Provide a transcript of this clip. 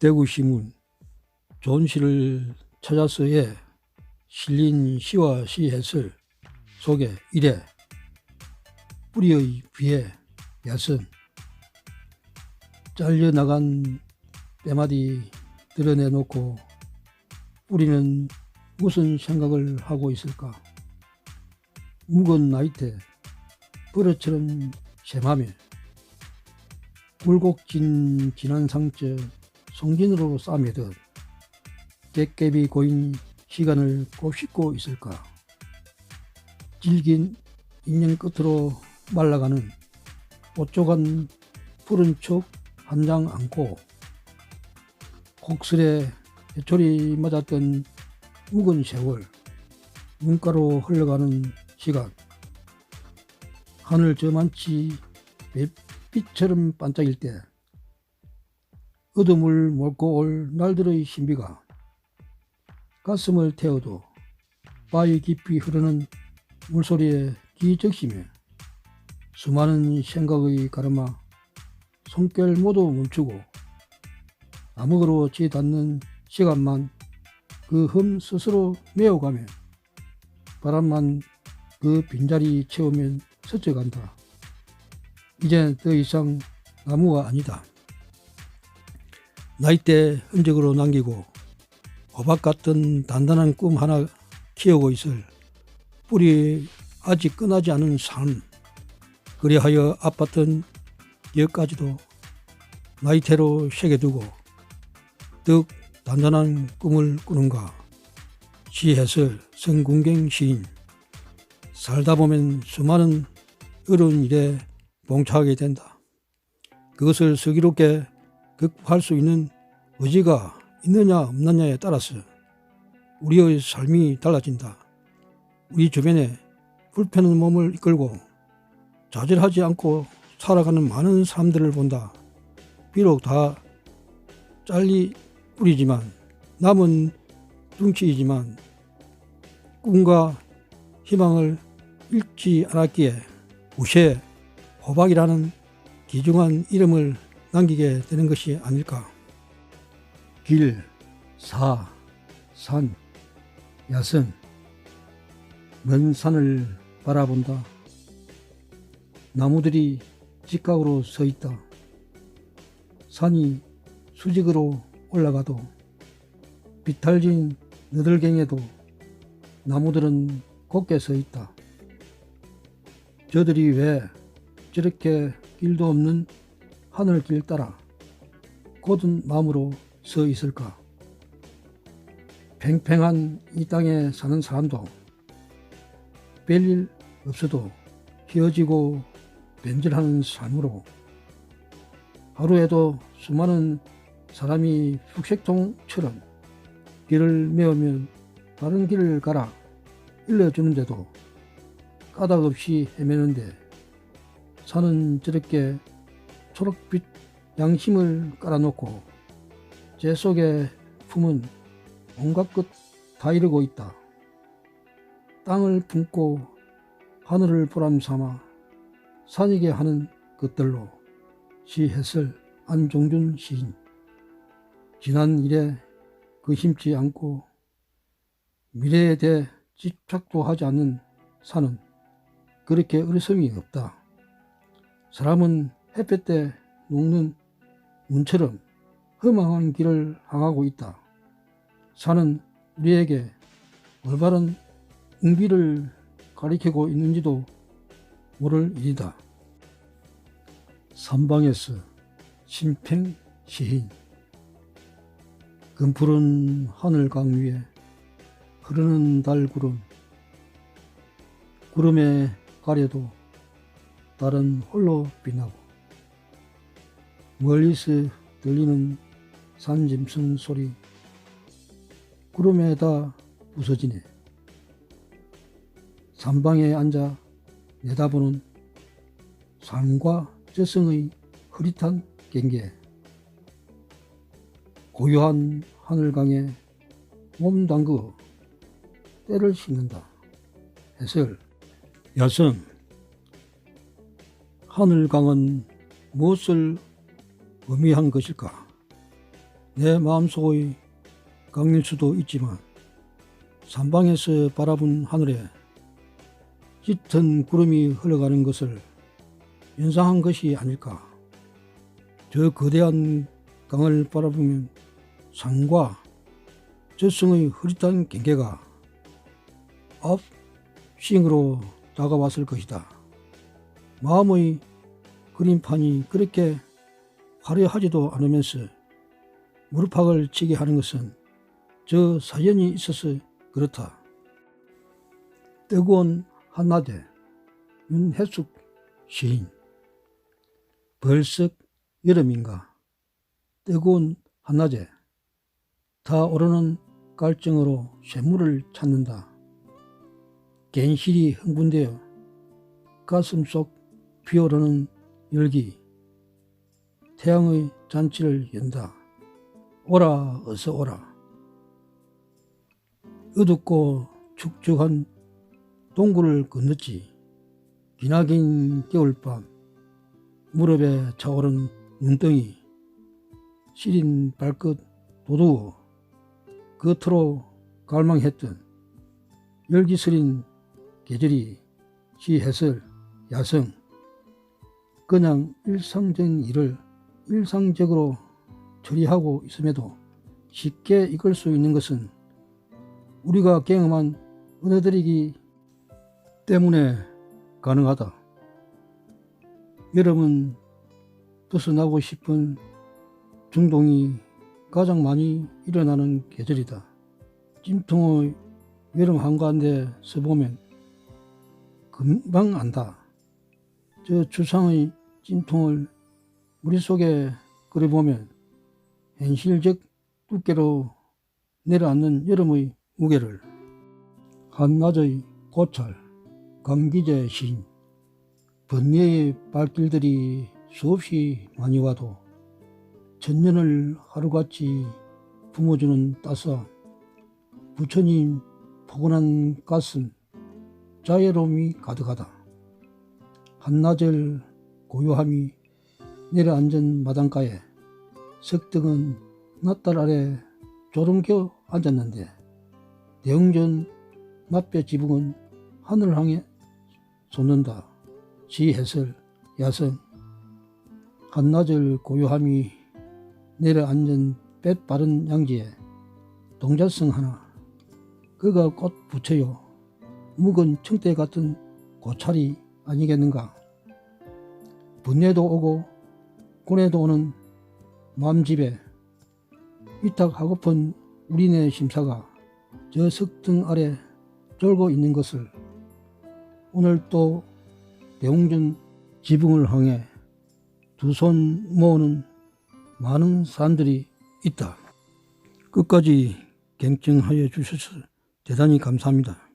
대구시문 좋은 시를 찾아서에 실린 시와 시해설 속에 1회 뿌리의 비애 야선 잘려나간 뼈마디 드러내놓고 뿌리는 무슨 생각을 하고 있을까? 묵은 나이테 버릇처럼 샘하며 굴곡진 지난 상처 송진으로 싸매듯 객갭이 고인 시간을 곱씹고 있을까? 질긴 인연 끝으로 말라가는 뽀쪽한 푸른 촉 한 장 안고 곡슬에 해초리 맞았던 묵은 세월 눈가로 흘러가는 시간 하늘 저만치 빛처럼 반짝일 때 어둠을 몰고 올 날들의 신비가 가슴을 태워도 바위 깊이 흐르는 물소리에 귀 적시며 수많은 생각의 가르마 손결 모두 멈추고 암흑으로 지닿는 시간만 그 흠 스스로 메워가며 바람만 그 빈자리 채우면 스쳐간다. 이젠 더 이상 나무가 아니다. 나이대 흔적으로 남기고 호박 같은 단단한 꿈 하나 키우고 있을 뿌리 아직 끝나지 않은 삶, 그리하여 아팠던 기억까지도 나이테로 새겨두고 더욱 단단한 꿈을 꾸는가. 시해설 성군경 시인. 살다 보면 수많은 어려운 일에 봉착하게 된다. 그것을 슬기롭게 극복할 수 있는 의지가 있느냐 없느냐에 따라서 우리의 삶이 달라진다. 우리 주변에 불편한 몸을 이끌고 좌절하지 않고 살아가는 많은 사람들을 본다. 비록 다 잘리 뿌리지만 남은 둥치이지만 꿈과 희망을 잃지 않았기에 우세 호박이라는 귀중한 이름을 남기게 되는 것이 아닐까. 길, 사, 산, 야선, 먼 산을 바라본다. 나무들이 직각으로 서 있다. 산이 수직으로 올라가도 비탈진 너덜갱에도 나무들은 곧게 서 있다. 저들이 왜 저렇게 길도 없는 하늘길 따라 곧은 마음으로 서 있을까? 팽팽한 이 땅에 사는 사람도 별일 없어도 휘어지고 변절하는 삶으로 하루에도 수많은 사람이 흑색통처럼 길을 메우면 다른 길을 가라 일러주는데도 까닭없이 헤매는데 산은 저렇게 초록빛 양심을 깔아놓고 제 속에 품은 온갖 것 다 이루고 있다. 땅을 품고 하늘을 보람 삼아 산이게 하는 것들로. 시해설 안종준 시인. 지난 일에 의심치 않고 미래에 대해 집착도 하지 않는 산은 그렇게 어리석음이 없다. 사람은 햇볕에 녹는 문처럼 험한 길을 향하고 있다. 산은 우리에게 올바른 응비를 가리키고 있는지도 모를 일이다. 삼방에서 심평 시인. 금푸른 하늘강 위에 흐르는 달구름. 구름에 가려도 달은 홀로 빛나고 멀리서 들리는 산짐승 소리 구름에 다 부서지네. 산방에 앉아 내다보는 산과 저승의 흐릿한 경계. 고요한 하늘강에 몸 담그 때를 씻는다. 해설. 야선. 하늘강은 무엇을 의미한 것일까? 내 마음속의 강일 수도 있지만 산방에서 바라본 하늘에 짙은 구름이 흘러가는 것을 연상한 것이 아닐까. 저 거대한 강을 바라보면 산과 저승의 흐릿한 경계가 업싱으로 다가왔을 것이다. 마음의 그림판이 그렇게 화려하지도 않으면서 무릎팍을 치게 하는 것은 저 사연이 있어서 그렇다. 뜨거운 한낮에 윤혜숙 시인. 벌써 여름인가. 뜨거운 한낮에 타오르는 깔증으로 샘물을 찾는다. 괜시리 흥분되어 가슴속 피어오르는 열기. 태양의 잔치를 연다. 오라 어서 오라. 어둡고 축축한 동굴을 건넜지. 기나긴 겨울밤. 무릎에 차오른 눈덩이. 시린 발끝 도두어 겉으로 갈망했던 열기스린 계절이 시해설 야성. 그냥 일상적인 일을 일상적으로 처리하고 있음에도 쉽게 이끌 수 있는 것은 우리가 경험한 얻어들이기 때문에 가능하다. 여름은 벗어나고 싶은 충동이 가장 많이 일어나는 계절이다. 찜통의 여름 한가운데 서보면 금방 안다. 저 추상의 찜통을 머릿속에 그려보면 현실적 두께로 내려앉는 여름의 무게를. 한낮의 고찰. 강기재 시인. 번뇌의 발길들이 수없이 많이 와도 천년을 하루같이 품어주는 따스함. 부처님 포근한 가슴. 자애로움이 가득하다. 한낮을 고요함이 내려앉은 마당가에 석등은 낫달 아래 졸음겨 앉았는데 대웅전 맛배 지붕은 하늘을 향해 솟는다. 시해설 야성. 한낮을 고요함이 내려앉은 뱃 바른 양지에 동자성 하나. 그가 꽃 부처요 묵은 청대 같은 고찰이 아니겠는가. 분내도 오고 고뇌도 오는 마음집에 위탁하고픈 우리네 심사가 저 석등 아래 졸고 있는 것을 오늘 또 대웅전 지붕을 향해 두 손 모으는 많은 사람들이 있다. 끝까지 경청하여 주셔서 대단히 감사합니다.